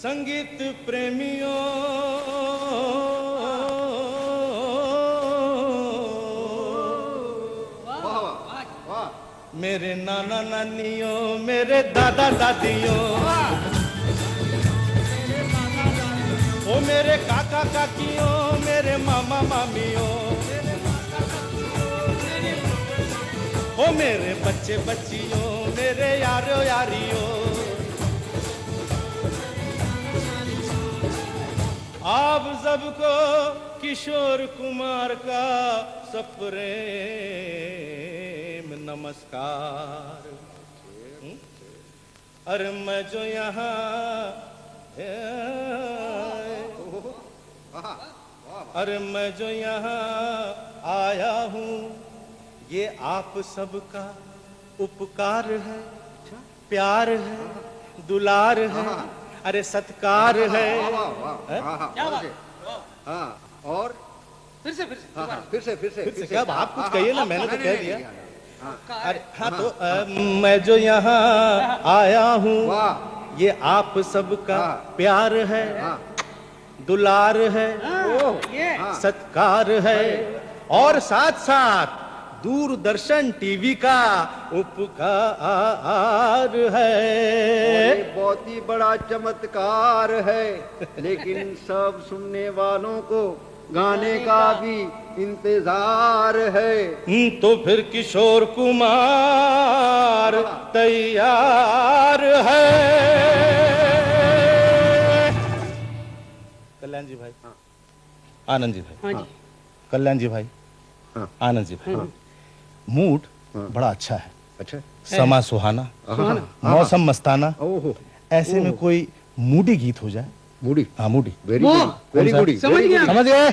संगीत प्रेमियों मेरे नाना नानियों मेरे दादा दादियों ओ मेरे काका काकियों मेरे मामा मामियों ओ मेरे बच्चे बच्चियों मेरे यारों यारियों आप सबको किशोर कुमार का सप्रेम नमस्कार। अरे मैं जो यहाँ अरे मैं जो यहाँ आया हूँ ये आप सबका उपकार है, प्यार है, दुलार है, अरे सत्कार है। क्या बात? हाँ और फिर से क्या आप कुछ कहिए ना, मैंने तो कह दिया। अरे हाँ तो मैं जो यहाँ आया हूँ ये आप सबका प्यार है, दुलार है, सत्कार है और साथ साथ दूरदर्शन टीवी का उपकार है। बहुत ही बड़ा चमत्कार है, लेकिन सब सुनने वालों को गाने का भी इंतजार है। तो फिर किशोर कुमार तैयार है। कल्याण जी भाई, आनंद जी भाई, कल्याण जी भाई, आनंद जी भाई, मूड बड़ा अच्छा है। अच्छा, समा सुहाना, मौसम मस्ताना, ऐसे में कोई मूडी गीत हो जाए। मूडी? हाँ मूडी, वेरी गुड, समझ गए, समझ गए।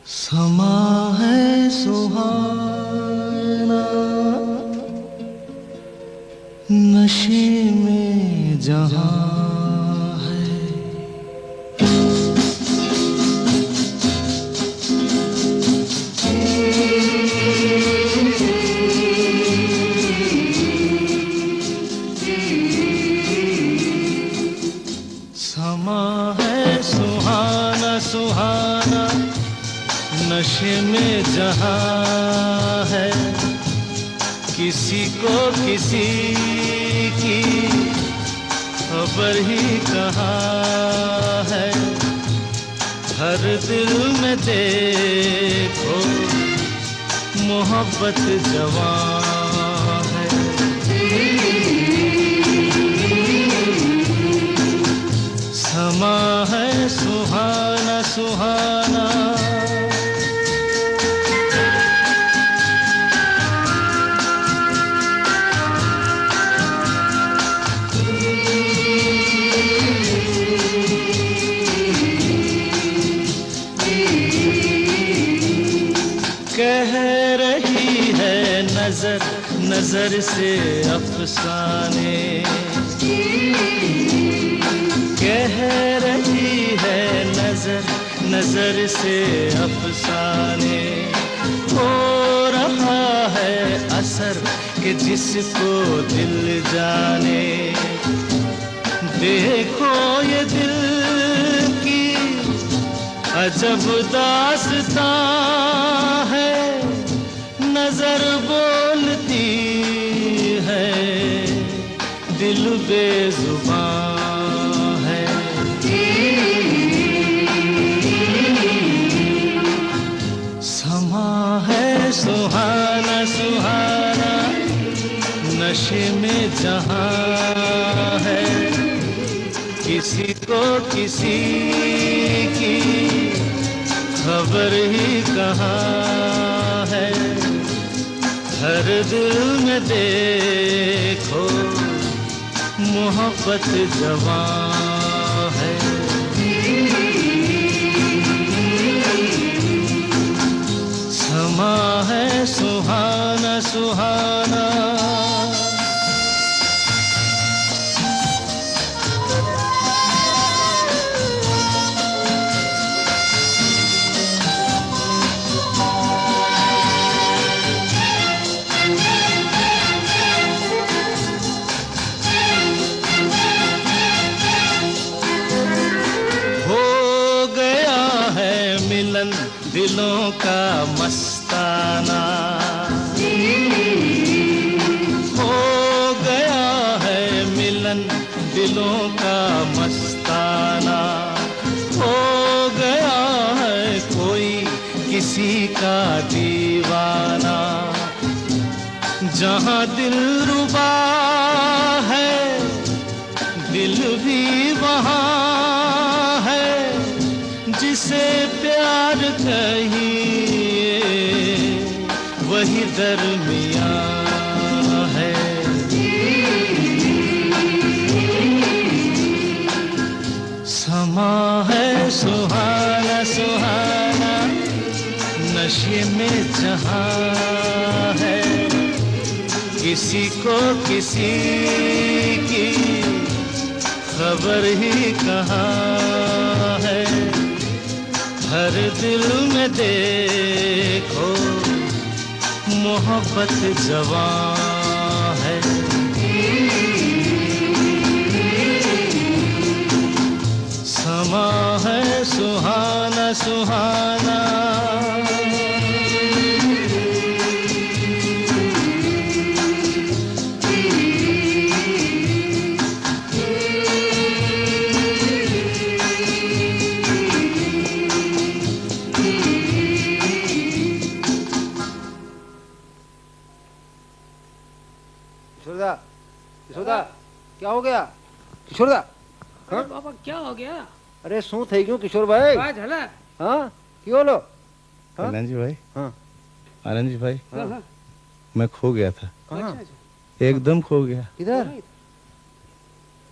समा है सुहाना नशे में जहां है, समा है सुहाना सुहाना नशे में जहां है, किसी को किसी की खबर ही कहाँ है। हर दिल में देखो मोहब्बत जवां है। समा है सुहाना सुहाना कह रही है नजर नजर से अफसाने, कह रही है नजर नजर से अफसाने। हो रहा है असर कि जिसको दिल जाने, देखो ये दिल की अजब दास्तां है। नजर बोलती है दिल बेजुबां है। समा है सुहाना सुहाना नशे में जहां है, किसी को किसी की खबर ही कहाँ है। हर दिल में देखो मोहब्बत जवां है। समा है सुहाना सुहाना दिलों का मस्ताना। हो गया है मिलन दिलों का मस्ताना। हो गया है कोई किसी का दीवाना। जहाँ दिल रुबा है दिल भी वहाँ है। जिसे प्यार कहिए वही दरमियाँ है। समा है सुहाना सुहाना नशे में जहाँ है। किसी को किसी की खबर ही कहाँ है। हर दिल में देखो मोहब्बत जवां है। समा है सुहाना सुहाना। किशोरदा, किशोरदा, क्या हो गया किशोरदा? अरे बाबा क्या हो गया? अरे शू થઈ ગયું કિશોરભાઈ? बाज हला। हाँ क्यों लो? हाँ? कल्याण जी भाई, हाँ आनंद जी भाई, हाँ, हाँ। मैं खो गया था, कहाँ? अच्छा, अच्छा। एकदम खो गया। किधर?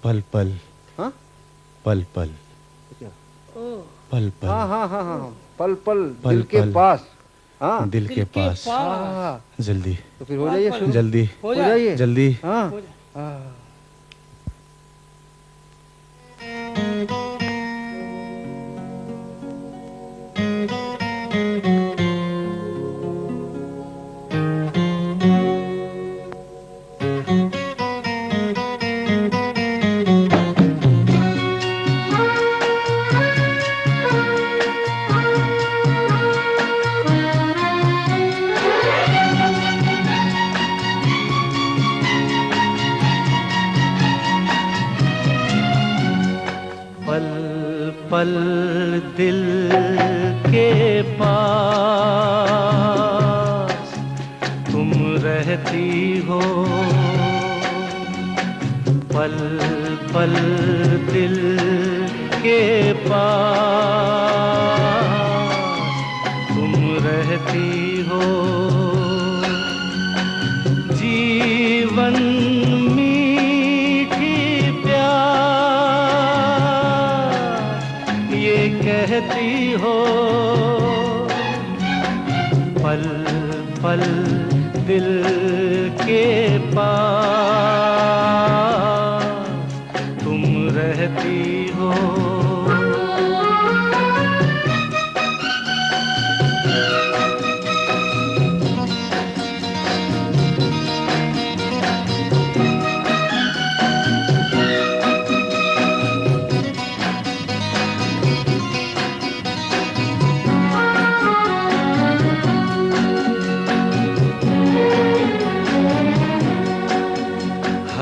पल पल हाँ? पल पल ओ, पल पल हाँ हाँ हाँ हाँ पल पल पल दिल के पल। पास। हाँ दिल के पास हाँ जल्दी तो फिर हो जाइए पल, शुरू। जल्दी हो हो जाए। जाइए। जल्दी। हाँ हो जाए। हाँ। पल पल दिल के पास तुम रहती हो। पल पल दिल के पास तुम रहती हो। जीवन मीठी प्यार ये कहती हो। पल पल दिल के पास तुम रहती हो।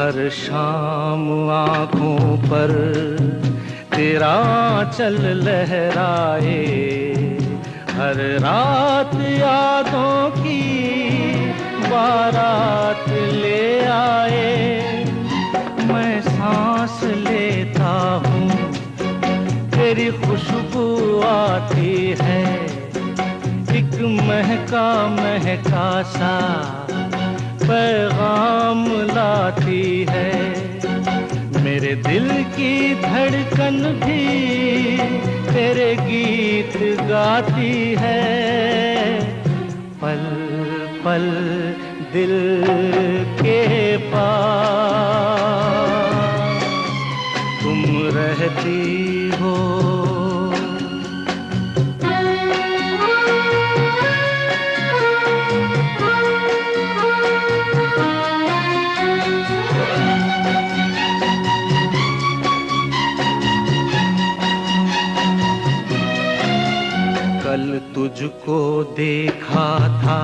हर शाम आँखों पर तेरा चल लहराए। हर रात यादों की बारात ले आए। मैं सांस लेता हूँ तेरी खुशबू आती है। एक महका महका सा पैगाम लाती है। मेरे दिल की धड़कन भी तेरे गीत गाती है। पल पल दिल के पास तुम रहती हो। कल तुझको तुझको देखा था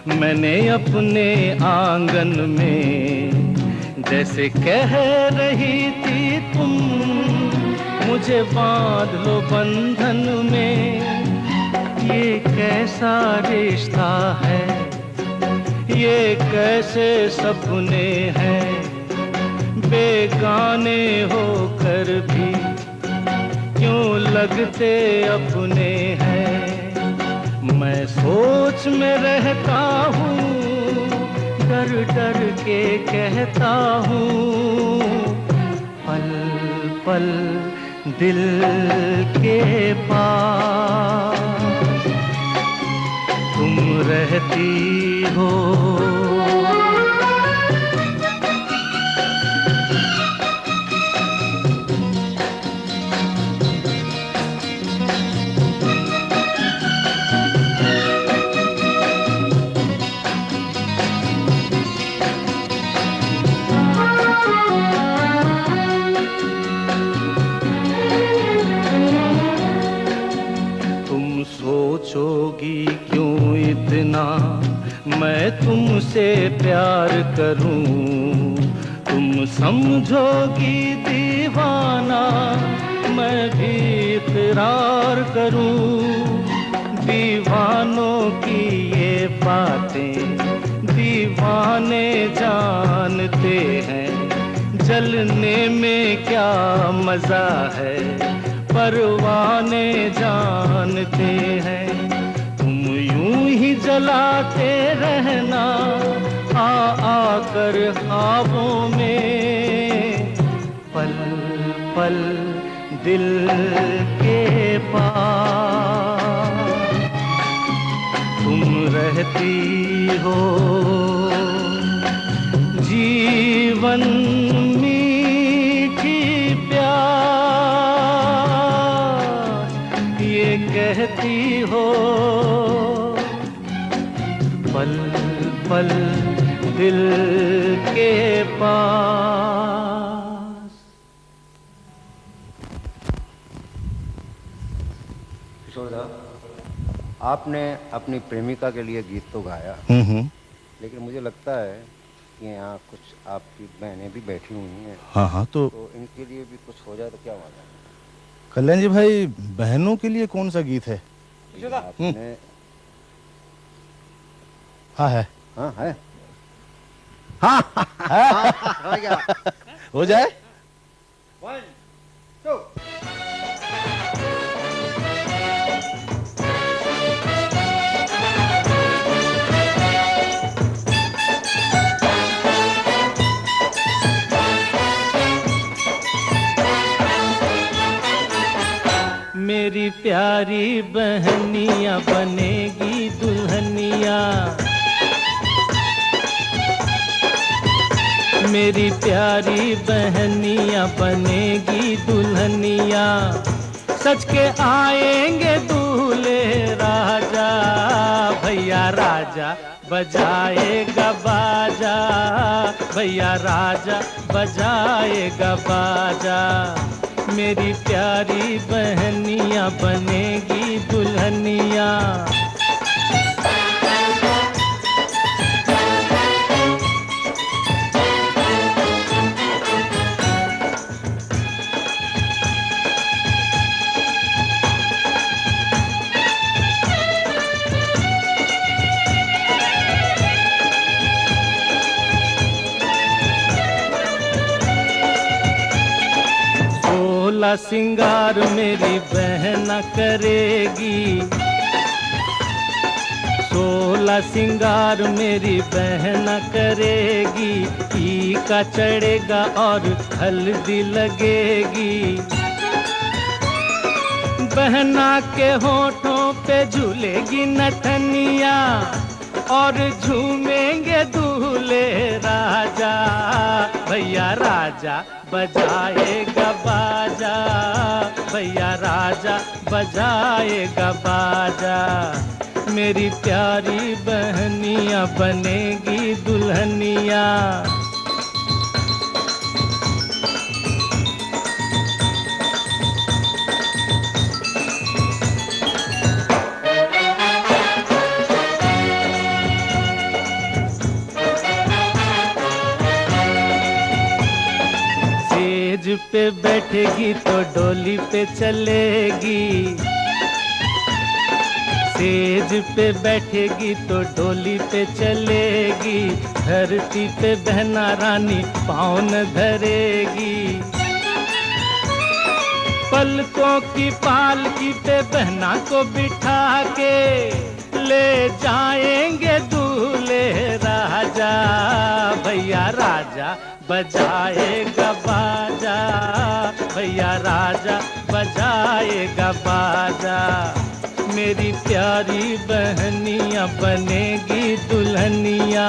मैंने अपने आंगन में, जैसे कह रही थी तुम मुझे बांध लो बंधन में। ये कैसा रिश्ता है, ये कैसे सपने हैं, बेगाने होकर भी क्यों लगते अपने हैं। मैं सोच में रहता हूँ, डर डर के कहता हूँ, पल पल दिल के पास तुम रहती हो। सोचोगी क्यों इतना मैं तुमसे प्यार करूं, तुम समझोगी दीवाना मैं भी इकरार करूं। दीवानों की ये बातें दीवाने जानते हैं, जलने में क्या मजा है परवाने जानते हैं। तुम यूं ही जलाते रहना आ आकर ख्वाबों में, पल पल दिल के पास तुम रहती हो। जीवन मीठी कहती हो, पल पल दिल के पास। किशोरदा, आपने अपनी प्रेमिका के लिए गीत तो गाया, लेकिन मुझे लगता है कि यहाँ कुछ आपकी बहनें भी बैठी हुई हैं। हाँ तो इनके लिए भी कुछ हो जाए तो क्या होगा? कल्याण जी भाई, बहनों के लिए कौन सा गीत है? आपने हाँ है, हाँ है, हाँ हो जाए। 1 2 मेरी प्यारी बहनिया बनेगी दुल्हनिया, मेरी प्यारी बहनिया बनेगी दुल्हनिया। सच के आएंगे दूल्हे राजा, भैया राजा बजाएगा बाजा, भैया राजा बजाएगा बाजा। मेरी प्यारी बहनिया बनेगी दुल्हनिया। सोला सिंगार मेरी बहना करेगी, सोला सिंगार मेरी बहना करेगी। टीका चढ़ेगा और हल्दी लगेगी, बहना के होठों पे झूलेगी नथनिया और झूमेंगे दूल्हे राजा। भैया राजा बजाएगा बाजा, भैया राजा बजाएगा बाजा। मेरी प्यारी बहनिया बनेगी दुल्हनिया। पे बैठेगी तो डोली पे चलेगी, सेज पे बैठेगी तो डोली पे चलेगी, धरती पे बहना रानी पाँव न धरेगी। पलकों की पालकी पे बहना को बिठा के ले जाएंगे दूल्हे राजा, भैया राजा बजाएगा बाजा, भैया राजा बजाएगा बाजा। मेरी प्यारी बहनिया बनेगी दुल्हनिया।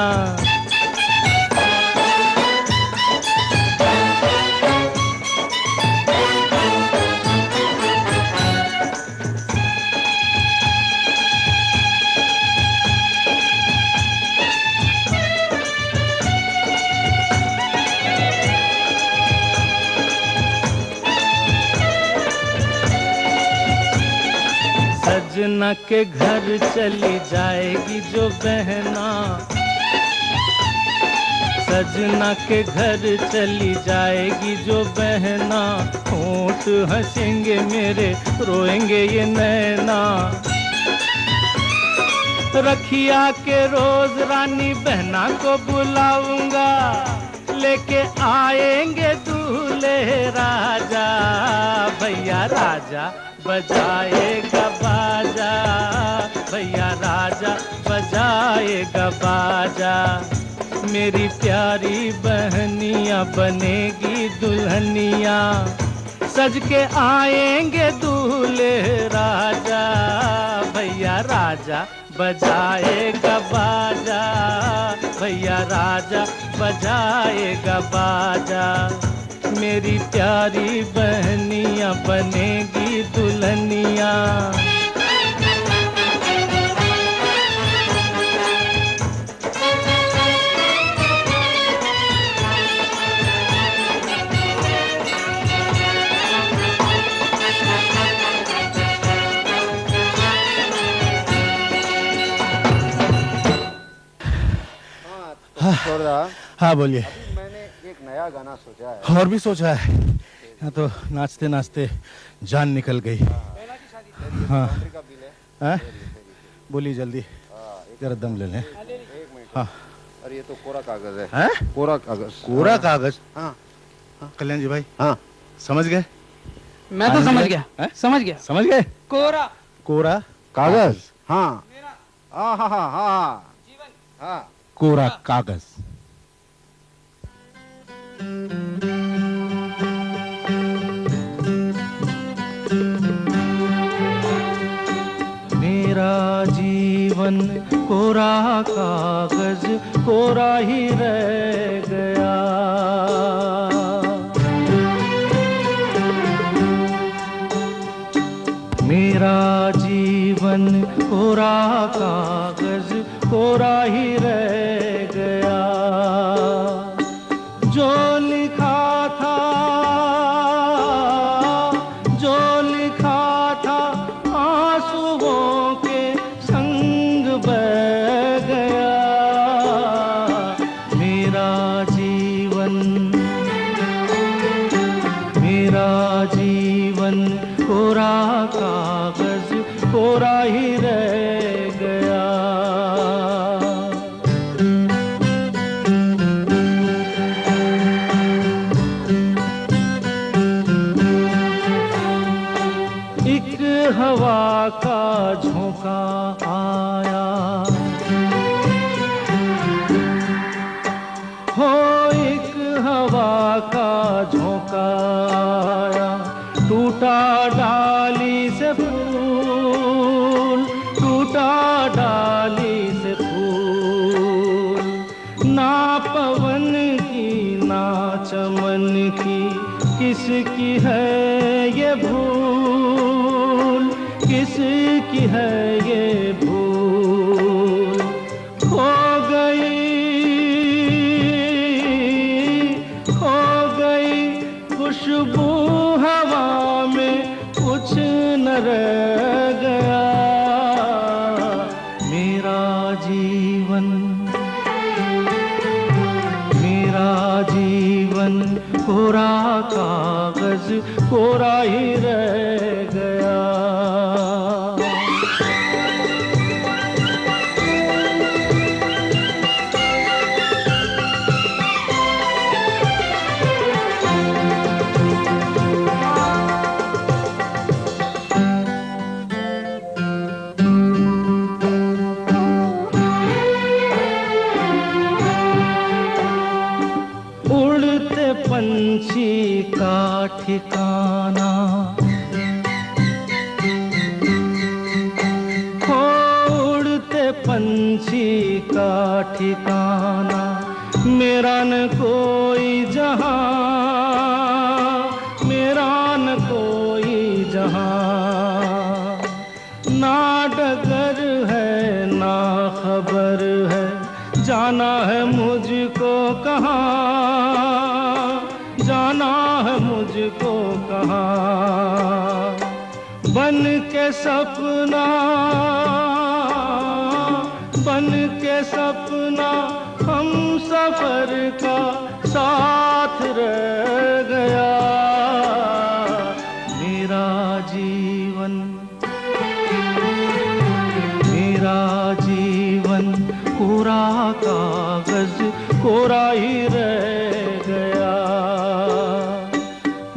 सजना के घर चली जाएगी जो बहना, सजना के घर चली जाएगी जो बहना, होंठ हंसेंगे मेरे रोएंगे ये नैना। रखिया के रोज रानी बहना को बुलाऊंगा, लेके आएंगे दूल्हे राजा, भैया राजा बजाएगा बाजा, भैया राजा बजाएगा बाजा। मेरी प्यारी बहनिया बनेगी दुल्हनिया, सज के आएंगे दूल्हे राजा, भैया राजा बजाएगा बाजा, भैया राजा बजाएगा बाजा। मेरी प्यारी बहनिया बनेगी दुल्हनिया। हाँ बोलिए। मैंने एक नया गाना सोचा है। और भी सोचा है? यहाँ तो नाचते नाचते जान निकल गई। हाँ हाँ बोलिए जल्दी, जरा दम ले लें। एक मिनट। हाँ अरे ये तो कोरा कागज है। हैं? कोरा कागज। कोरा कागज? हाँ कल्याण जी भाई हाँ समझ गए? मैं तो समझ गया, समझ गया। समझ गए? कोरा कोरा कागज। हाँ हाँ हाँ हाँ हाँ हाँ कोरा कागज। मेरा जीवन कोरा कागज कोरा ही रह गया, मेरा जीवन कोरा कागज कोरा ही रह गया। जो लिखा था, जो लिखा था आंसुओं के संग बह गया। मेरा जीवन, मेरा जीवन कोरा कागज कोरा ही रह गया। एक हवा का झोंका आया, हो एक हवा का झोंका आया, टूटा डाली से फूल, टूटा डाली से फूल। ना पवन की ना चमन की किसकी है ये भूल, किसकी है ये भूल। खो गई खुशबू हवा में, कुछ न रह गया। मेरा जीवन, मेरा जीवन जीवन कोरा कागज कोरा ही रह गया। पंछी का ठिकाना उड़ते पंछी का ठिकाना मेरा न कोई जहां, मेरा न कोई जहां। ना डगर है ना खबर है, जाना है मुझको कहाँ, जाना है मुझको कहाँ। बन के सपना, बन के सपना हम सफर का साथ रह गया। मेरा जीवन, मेरा जीवन कोरा कागज कोरा ही रह गया।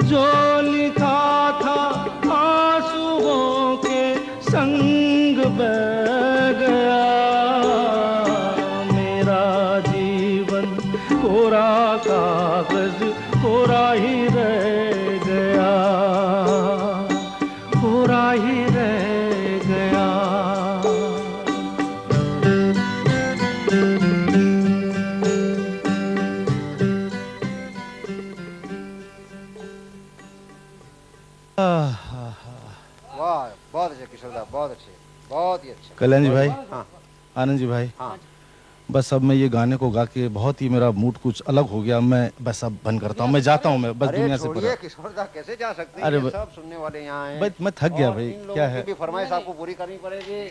जो लिखा था आंसुओं के संग बह गया। मेरा जीवन कोरा कागज कोरा ही रह गया, कोरा ही रह गया। वाह, बहुत अच्छे किशोरदा, बहुत अच्छे, बहुत ही अच्छे। कल्याण जी भाई, हाँ आनंद जी भाई, हाँ। बस अब मैं ये गाने को गा के बहुत ही मेरा मूड कुछ अलग हो गया। मैं बस अब बंद करता हूँ, मैं जाता हूँ, मैं बस दुनिया से छोड़िए किशोरदा, कैसे जा सकते हैं? अरे ये सब सुनने वाले यहाँ हैं। भाई मैं थक गया भाई, इन लोगों क्या की है भी फरमाइश आपको पूरी करनी पड़ेगी।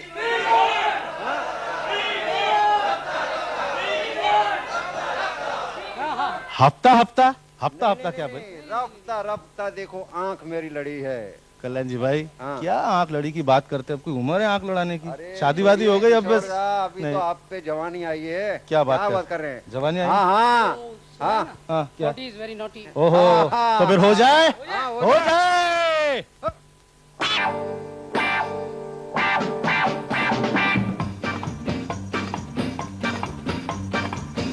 हफ्ता हफ्ता हफ्ता हफ्ता क्या भाई? रफ्ता रफ्ता देखो आंख मेरी लड़ी है। कल्याण जी भाई, हाँ। क्या आंख लड़ी की बात करते हैं? अब कोई उम्र है आंख लड़ाने की? अरे शादी वादी हो गई अब बस? किशोरदा, अभी नहीं। तो आप पे जवानी आई है। क्या बात कर रहे हैं? जवानी आई? हाँ हाँ हाँ हाँ, क्या? Naughty is very naughty. ओहो, हाँ, तो फिर हो जाए, हाँ, हो जाए।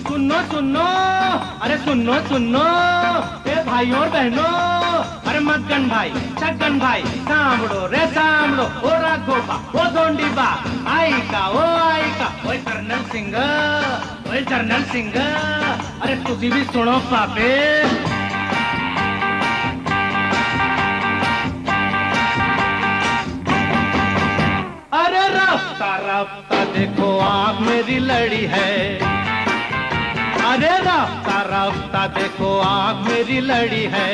सुनो सुनो, अरे सुनो सुनो, ए भाइयों और बहनों, अरे मगन भाई, छगन भाई, सांभड़ो रे सांभड़ो, ओ राघोबा, ओ धोंडीबा, आई का, ओए कर्नल सिंह, ओए कर्नल सिंह, अरे तुझी भी सुनो पापे। अरे रफ्ता रफ्ता देखो आँख मेरी लड़ी है, अरे रास्ता रास्ता देखो आँख मेरी लड़ी है।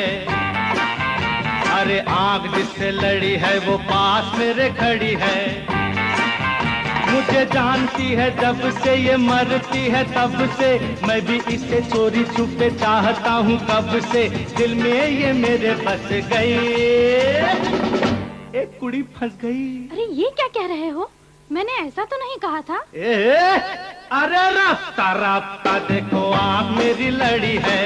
अरे आँख जिससे लड़ी है वो पास मेरे खड़ी है। मुझे जानती है जब से ये मरती है तब से, मैं भी इसे चोरी छुपे चाहता हूँ कब से। दिल में ये मेरे बस गई, एक कुड़ी फंस गई। अरे ये क्या कह रहे हो? मैंने ऐसा तो नहीं कहा था। अरे रास्ता रास्ता देखो आँख मेरी लड़ी है,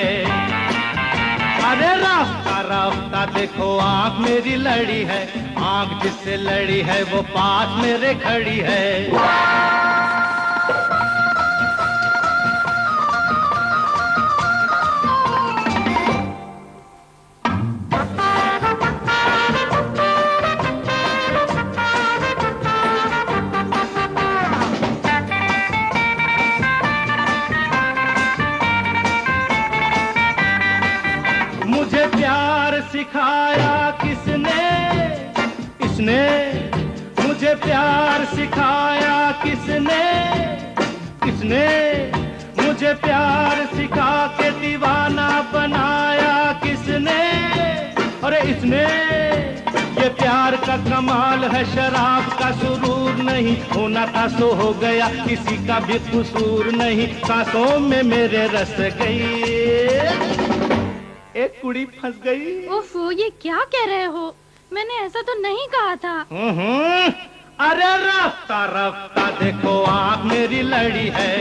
अरे रास्ता रास्ता देखो आँख मेरी लड़ी है। आँख जिससे लड़ी है वो पास मेरे खड़ी है। मुझे प्यार सिखाया किसने, इसने मुझे प्यार सिखाया किसने, किसने मुझे प्यार सिखा के दीवाना बनाया किसने। अरे इसने, ये प्यार का कमाल है, शराब का सुरूर नहीं, होना था सो हो गया, किसी का भी कसूर नहीं। सांसों में मेरे रस गई, एक कुड़ी फंस गई। ओफो, ये क्या कह रहे हो? मैंने ऐसा तो नहीं कहा था। अरे रास्ता रास्ता देखो आँख मेरी लड़ी है।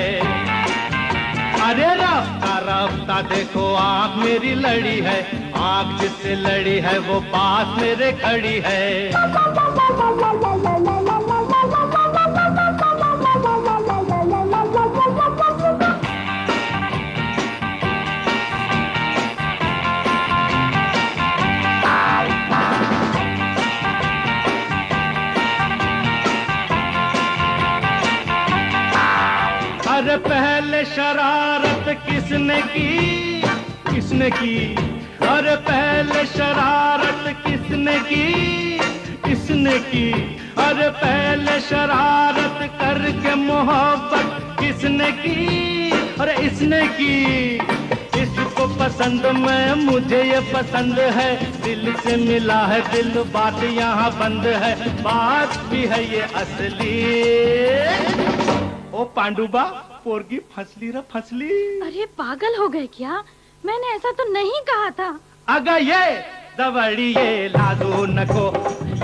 अरे रास्ता रास्ता देखो आँख मेरी लड़ी है। आँख जिससे लड़ी है वो पास मेरे खड़ी है। अरे पहले शरारत किसने की, किसने की? अरे पहले शरारत किसने की, किसने की? अरे पहले शरारत करके मोहब्बत किसने की? अरे इसने की। इसको पसंद मैं, मुझे ये पसंद है। दिल से मिला है दिल, बात यहाँ बंद है। बात भी है ये असली। ओ पांडुबा, पोरगी फसली रे फसली। अरे पागल हो गए क्या? मैंने ऐसा तो नहीं कहा था। अगर ये दबड़िए लादू नको,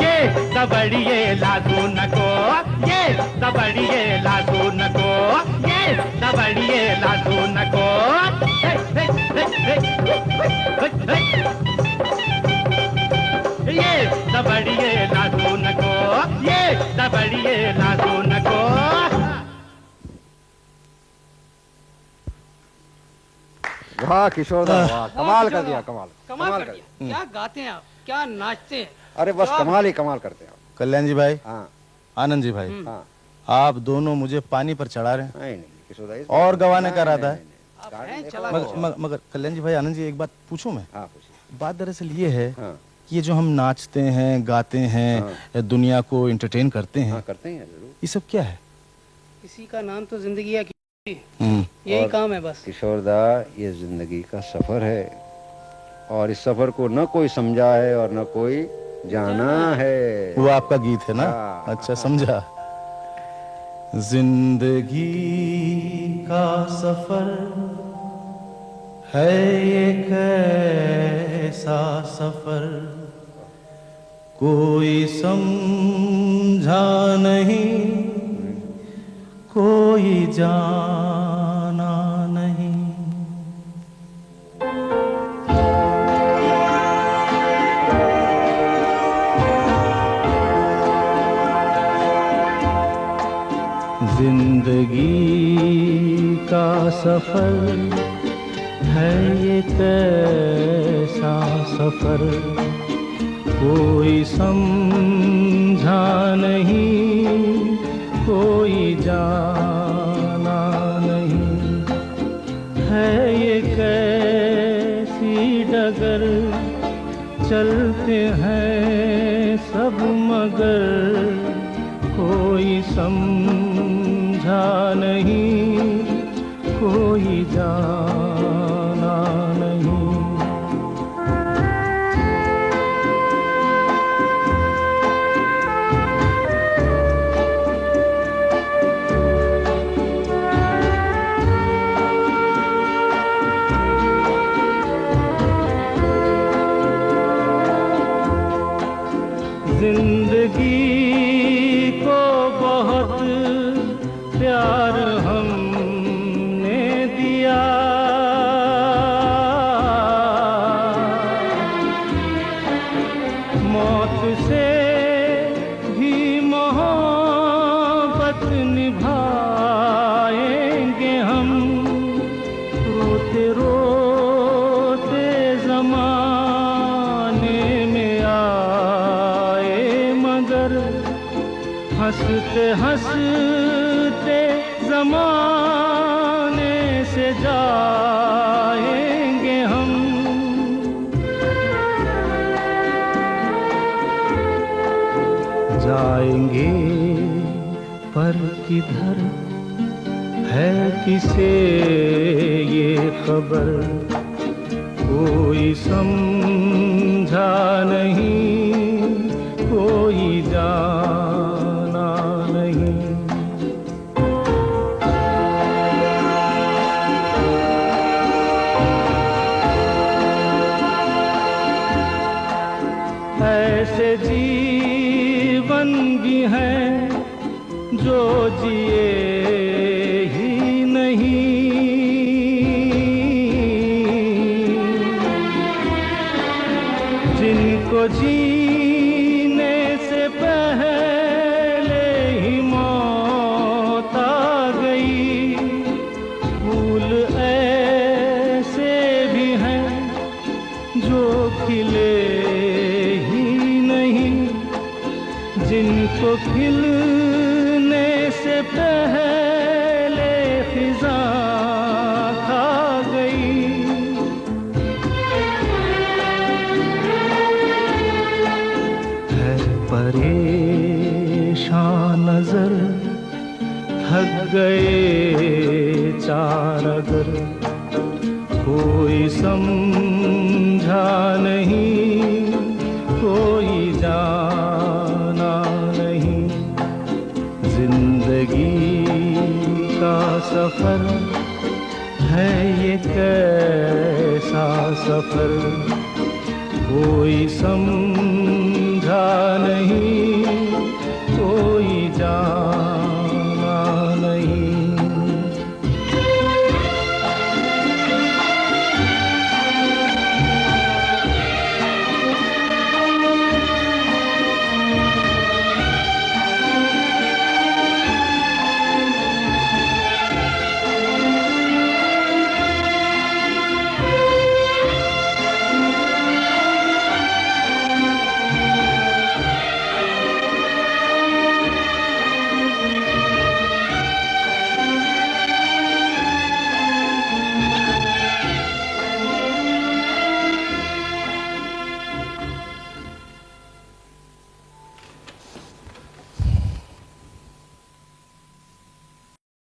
ये दबड़िए लादू नको, ये दबड़िए लादू नको, ये दबड़िए लादू नको। ये दबड़िए लादू नको, ये दबड़िए लादू नको। वाह किशोर दा, वाह कमाल कर दिया, कमाल कमाल कर दिया। क्या गाते हैं आप, क्या नाचते हैं। अरे बस कमाल ही कमाल करते हैं आप। कल्याण जी भाई, हाँ आनंद जी भाई, हाँ। आप दोनों मुझे पानी पर चढ़ा रहे हैं नहीं नहीं किशोर दा, और गवाने का इरादा है। आप हैं चला मगर कल्याण जी भाई, आनंद जी, एक बात पूछूं मैं? हाँ पूछिए। बात दरअसल ये है हाँ कि ये जो हम नाचते हैं, गाते हैं, दुनिया को एंटरटेन करते हैं, हाँ करते हैं जरूर। ये सब क्या है? किसी का नाम तो जिंदगी है, हम्म, यही और काम है बस। किशोर दा, ये जिंदगी का सफर है और इस सफर को न कोई समझा है और न कोई जाना है। वो आपका गीत है ना? हाँ। अच्छा, समझा। जिंदगी का सफर है ये कैसा सफर, कोई समझा नहीं, कोई जाना नहीं। जिंदगी का सफर है ये कैसा सफर, कोई समझा नहीं, कोई जाना नहीं। है ये कैसी डगर, चलते हैं सब मगर, कोई समझा नहीं, कोई जाना नहीं। जिंदगी को बहुत प्यार हमने दिया, मौत से भी मोहब्बत निभाएंगे हम, रोते रोते जमाने में आए मगर, हंसते हंसते जमाने से जाएंगे हम। जाएंगे पर किधर है किसे ये खबर, कोई समझा नहीं, कोई जाना नहीं। जीने से पहले ही मौत आ गई। फूल ऐसे भी हैं जो खिले ही नहीं, जिनको खिलने से पहले फिजा खा गई। परेशान नजर थक गए चार अगर, कोई समझा नहीं, कोई जाना नहीं। जिंदगी का सफर है ये कैसा सफर, कोई समझा नहीं, कोई जान